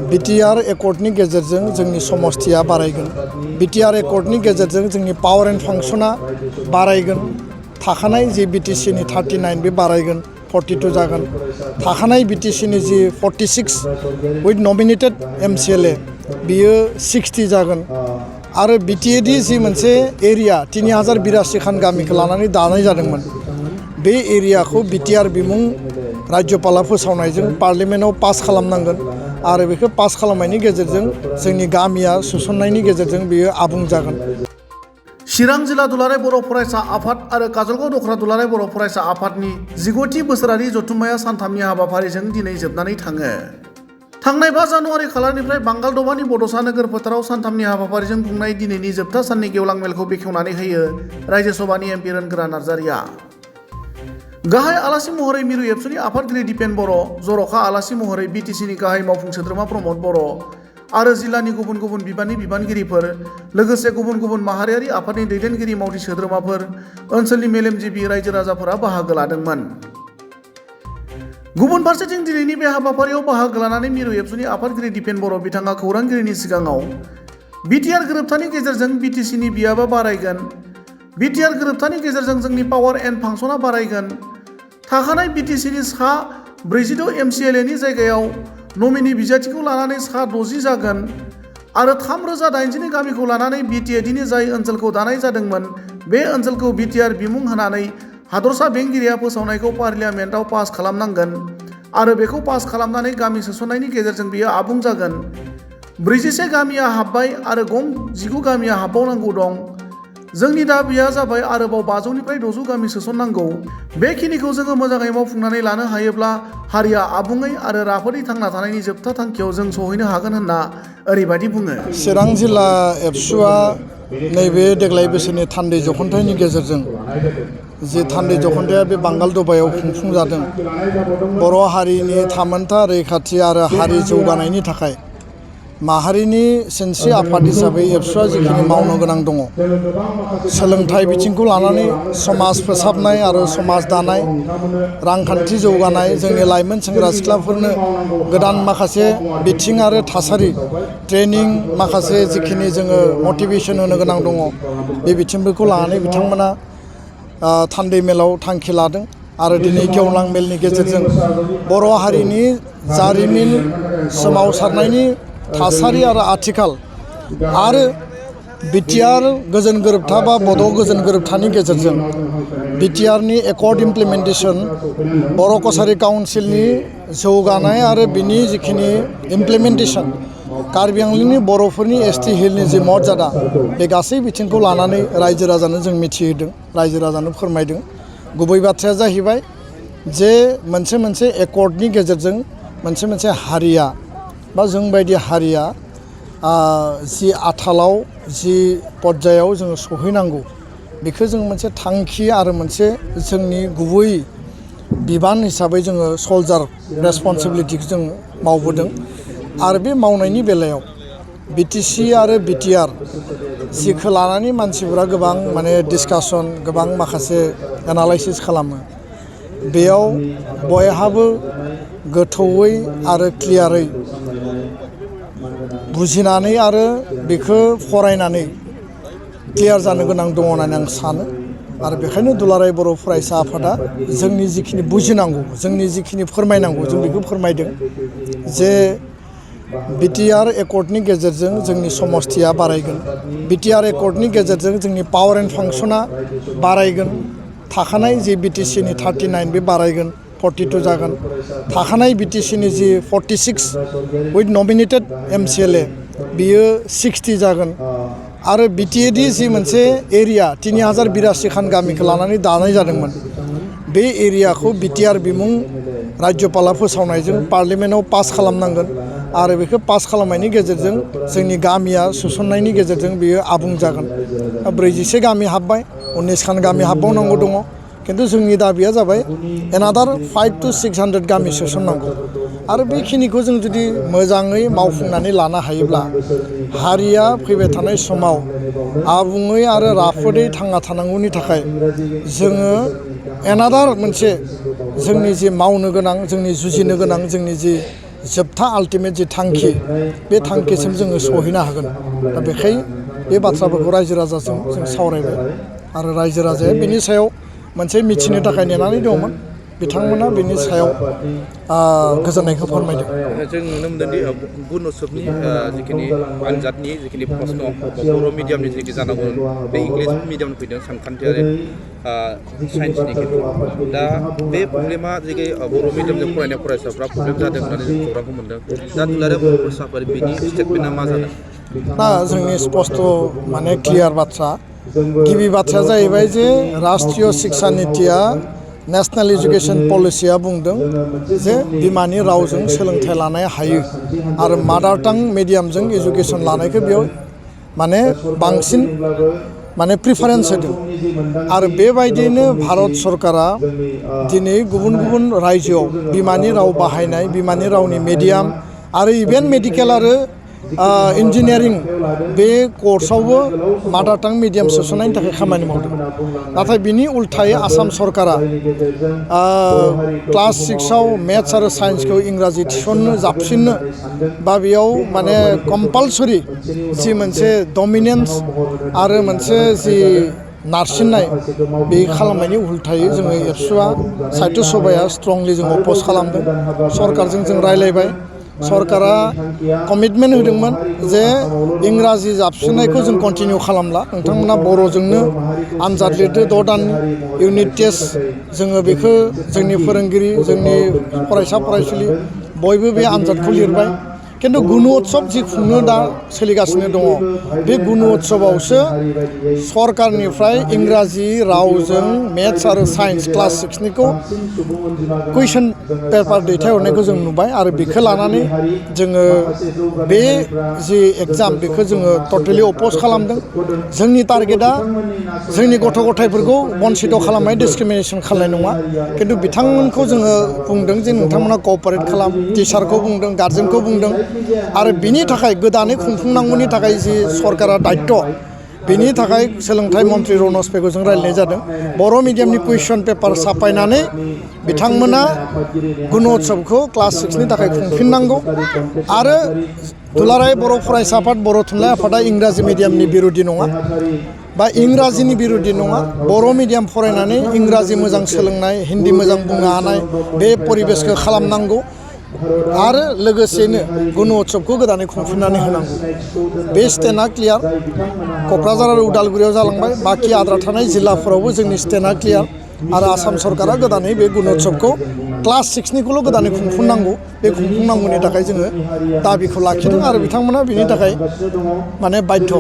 BTR एकर्डनि गेजेरजों जोंनि समस्थिया बारायगोन। BTR एकर्डनि गेजेरजों जोंनि पावार एन्ड फांसना बारायगोन। थाखानाय जि बिटिसिनि 39 बे बारायगोन, 42 जागोन। थाखानाय बिटिसिनि जि 46 उइथ नमिनेटेड MCLA बियो 60 जागोन। आरो बिटिएडि जि मोनसे एरिया 3082 खान गामिखौ लानानै दानाय जादोंमोन, बे एरियाखौ बिटिआर बिमुं राज्यपाला फोसावनायजों पार्लियामेन्टआव पास खालामनांगोन आरो बेखौ पास खालामनायनि गेजेरजों जोंनि गामिया सोसननायनि गेजेरजों बेयो आबुं जागोन। चिरां जिल्ला दुलाराय बर' फरायसा आफाद आरो काजलगाव दख'रा दुलाराय बर' फरायसा आफादनि 19थि बोसोरारि जथुम्माया सानथामनि हाबाफारिजों दिनै जोबनानै थाङो। थांनाय 5 जानुवारि खालारनिफ्राय बांगाल दबानि बड'सा नोगोर फोथाराव सानथामनि हाबाफारिजों खुंनाय दिनैनि जोबथा साननि गेवलां मेलखौ बेखेवनानै होयो रायजो सभानि एमपि रोनगोरा नार्जारिया। गाहाय आलासि महरै मिरु एबसुनि आफादगिरि दिपेन बर', जर'खा आलासि महरै बिटिसिनि गाहाय मावफुं सोद्रोमा प्रमद बर' आरो जिल्लानि गुबुन गुबुन बिबाननि बिबानगिरिफोर, लोगोसे गुबुन गुबुन माहारियारि आफादनि दैदेनगिरि मावथि सोद्रोमाफोर, ओनसोलनि मेलेमजिबि रायजो राजाफोरा बाहागो लादोंमोन। गुबुन फारसेथिं दिनैनि बे हाबाफारियाव बाहागो लानानै मिरु एबसुनि आफादगिरि दिपेन बर' बिथाङा खौरांगिरिनि सिगाङाव बिटिआर गोरोबथानि गेजेरजों बिटिसिनि बियाबा बारायगोन, बिटिआर गोरोबथानि गेजेरजों जोंनि पावार एन्ड फांसना बारायगोन, थाखानाय बिटिसिनि सा 46 MCLAनि जायगायाव नमिनि बिजाथिखौ लानानै सा 60 जागोन आरो 3080 गामिखौ लानानै बिटिएडिनि जाय ओनसोलखौ दानाय जादोंमोन, बे ओनसोलखौ बिटिआर बिमुं होनानै हादरसा बेंगिरिया फोसावनायखौ पार्लियामेन्टआव पास खालामनांगोन आरो बेखौ पास खालामनानै गामि सोसननायनि गेजेरजों बेयो आबुं जागोन। 41 गामिया हाब्बाय आरो 19 गामिया हाबबावनांगौ दं। जोंनि दाबिया जाबाय आरोबाव 500निफ्राय 600 गामि सोसननांगौ। बेखिनिखौ जोङो मोजाङै मावफुंनानै लानो हायोब्ला हारिया आबुङै आरो राफोदै थांना थानायनि जोबथा थांखियाव जों सहैनो हागोन होनना ओरैबायदि बुङो। चिरां जिल्ला एबसुआ नैबे देग्लाय बोसोरनि थान्दै जख'न्थायनि गेजेरजों जि थान्दै जख'न्थाया बे बांगाल दबायाव खुंफुंजादों, बर' हारिनि थामोनथा रैखाथि आरो हारि जौगानायनि थाखाय माहारिनि सिनस्रि आफाद हिसाबै एबसुआ जिखिनि मावनो गोनां दङ, सोलोंथाइ बिथिंखौ लानानै समाज फोसाबनाय आरो समाज दानाय, रांखान्थि जौगानाय, जोंनि लाइमोन सेंग्रा सिख्लाफोरनो गोदान माखासे बिथिं आरो थासारि ट्रेनिं, माखासे जिखिनि जोङो मटिभेसन होनो गोनां दङ, बे बिथिंफोरखौ लानानै बिथांमोना थान्दै मेलाव थांखि लादों आरो दिनै गेवलां मेलनि गेजेरजों बर' हारिनि जारिमिन, सोमावसारनायनि थासारि आरो आथिखाल आरो बिटिआर गोजोन गोरोबथा बा बड' गोजोन गोरोबथानि गेजेरजों बिटिआरनि एकर्ड इमप्लिमेन्टेसन, बर' कसारि काउन्सिलनि जौगानाय आरो बिनि जिखिनि इमप्लिमेन्टेसन, कार्बि आंलंनि बर'फोरनि एसटि हिलनि जि मर्यादा, बे गासै बिथिंखौ लानानै रायजो राजानो जों मिथिहोदों, रायजो राजानो फोरमायदों। गुबै बाथ्राया जाहैबाय जे मोनसे एकर्डनि गेजेरजों मोनसे हारिया बा जोंबायदि हारिया जि आथालाव जि पर्यायाव जोङो सहैनांगौ, बेखौ जों मोनसे थांखि आरो मोनसे जोंनि गुबै बिबान हिसाबै जोङो सल्जार रेसपन्सिबिलिटिखौ जों मावबोदों। आरो बे मावनायनि बेलायाव बिटिसि आरो बिटिआर जिखौ लानानै मानसिफोरा गोबां डिसकासन, गोबां माखासे एनालाइसिस खालामो, बेयाव बयहाबो गोथौयै आरो क्लियारै बुजिनानै आरो बेखौ फरायनानै क्लियार जानो गोनां दङ होननानै आं सानो। आरो बेखायनो दुलाराय बर' फरायसा आफादा जोंनि जिखिनि बुजिनांगौ, जोंनि जिखिनि फोरमायनांगौ, जों बेखौ फोरमायदों जे बिटिआर एकर्डनि गेजेरजों जोंनि समस्थिया बारायगोन। बिटिआर एकर्डनि गेजेरजों जोंनि पावार एन्ड फांसना बारायगोन। थाखानाय जि बिटिसिनि 39 बे बारायगोन, 42 जागोन। थाखानाय बिटिसिनि जि 46 उइथ नमिनेटेड MCLA बियो 60 जागोन। आरो बिटिएडि जि मोनसे एरिया 3082 खान गामिखौ लानानै दानाय जादोंमोन, बे एरियाखौ बिटिआर बिमुं राज्यपाला फोसावनायजों पार्लियामेन्टआव पास खालामनांगोन आरो बेखौ पास खालामनायनि गेजेरजों जोंनि गामिया सोसननायनि गेजेरजों बेयो आबुं जागोन। 41 गामि हाब्बाय, 19 खान गामि हाबबावनांगौ दङ। खिन्थु जोंनि दाबिया जाबाय एनादार 500 to 600 गामि सोसननांगौ। आरो बेखिनिखौ जों जुदि मोजाङै मावफुंनानै लानो हायोब्ला हारिया फैबाय थानाय समाव आबुङै आरो राफोदै थांना थानांगौनि थाखाय जोङो एनादार मोनसे जोंनि जि मावनो गोनां, जोंनि जुजिनो गोनां, जोंनि जि जोबथा आल्टिमेट जि थांखि बे थांखिसिम जोङो सहैनो हागोन दा बेखायनो बे बाथ्राफोरखौ रायजो राजाजों जों सावरायबाय आरो रायजो राजाया बेनि सायाव मोनसे मिथिनो थाखाय नेनानै दंमोन बिथांमोना बेनि सायाव गोजोननायखौ फोरमायदों जों नुनो मोनदोंदि गुनउत्सबनि जिखिनि आनजादनि जिखिनि प्रश्न बर' मिडियामनि जिखि जानांगौ बे इंलिस मिडियाम फैदों सानखान्थियारि साइन्सनि खेथ्रआव दा बे प्रब्लेमा जिखि बर' मिडियामजों फरायनाय फरायसाफ्रा प्रब्लेम जादों होननानै जों खौरांखौ मोनदों दा दुलाराय बर' फरायसाफोर बिनि स्टेटमेन्टआ मा जादों दा जोंनि स्पस्ट माने क्लियार बाथ्रा गिबि बाथ्राया जाहैबाय जे राष्ट्रीय शिक्षा नीतिया नेशनेल एजुकेशन पलिसिया बुंदों जे बिमानि रावजों सोलोंथाइ लानो हायो आरो मादार टां मिडियामजों एजुकेशन लानायखौ बेयाव माने बांसिन माने प्रिफारेन्स होदों आरो बेबायदिनो भारत सरकारा दिनै गुबुन गुबुन रायजोआव बिमानि राव बाहायनाय बिमानि रावनि मिडियाम आरो इभेन मेडिकेल आरो इन्जिनियारिं बे कर्सआवबो मादार टां मिडियाम सोसननायनि थाखाय खामानि मावदों नाथाय बिनि उल्थायै आसाम सरकारा क्लास 6आव मेथ्स आरो साइन्सखौ इंराजि थिसननो जाबसिननो बा बेयाव माने कम्पालसरि जि मोनसे डमिनेन्स आरो मोनसे जि नारसिननाय बे खालामनायनि उल्थायै जोङो एबसुआ साहित्य सभाया स्ट्रंलि जों अपोज खालामदों सरकारजों जों रायलायबाय सरकारा कमिटमेन्ट होदोंमोन जे इंराजि जाबसिननायखौ जों कन्टिनिउ खालामला नोंथांमोना बर'जोंनो आनजाद लिरदो 6 दाननि इउनिट टेस्ट जोङो बेखौ जोंनि फोरोंगिरि जोंनि फरायसा फरायसुलि बयबो बे आनजादखौ लिरबाय खिन्थु गुनउत्सब जि खुंनो दा सोलिगासिनो दङ बे गुनउत्सबावसो सरकारनिफ्राय इंराजि रावजों मेथ्स आरो साइन्स क्लास 6निखौ कुइसन पेपार दैथायहरनायखौ जों नुबाय आरो बेखौ लानानै जोङो बे जि एग्जाम बेखौ जोङो टटेलि अपोज खालामदों जोंनि टारगेटआ जोंनि गथ' गथायफोरखौ बन्सित खालामनाय डिसक्रिमिनेसन खालामनाय नङा खिन्थु बिथांमोनखौ जोङो बुंदों जे नोंथांमोना कअपारेट खालाम टिचारखौ बुंदों गार्जेनखौ बुंदों आरो बिनि थाखाय गोदानै खुंफुंनांगौनि थाखाय जि सरकारा दायित्व बेनि थाखाय सोलोंथाइ मन्त्रि रनज पेगुजों रायलायनाय जादों बर' मिडियामनि कुइसन पेपार साफायनानै बिथांमोना गुनउत्सबखौ क्लास 6नि थाखाय खुंफिननांगौ आरो दुलाराय बर' फरायसा आफाद बर' थुनलाइ आफादा इंराजि मिडियामनि बिरुदि नङा बा इंराजिनि बिरुदि नङा बर' मिडियाम फरायनानै इंराजि मोजां सोलोंनाय हिन्दी मोजां बुंनो हानाय बे परिबेसखौ खालामनांगौ आरो लोगोसेनो गुनउत्सबखौ गोदानै खुंफिननानै होनांगौ बे स्टेन्डआ क्लियार क'क्राझार आरो उदालगुरियाव जालांबाय बाखि आद्रा थानाय जिल्लाफोरावबो जोंनि स्टेन्डआ क्लियार आरो आसाम सरकारा गोदानै बे गुनउत्सबखौ क्लास 6निखौल' गोदानै खुंफुंनांगौ बे खुंफुंनांगौनि थाखाय जोङो दाबिखौ लाखिदों आरो बिथांमोना बिनि थाखाय माने बाध्य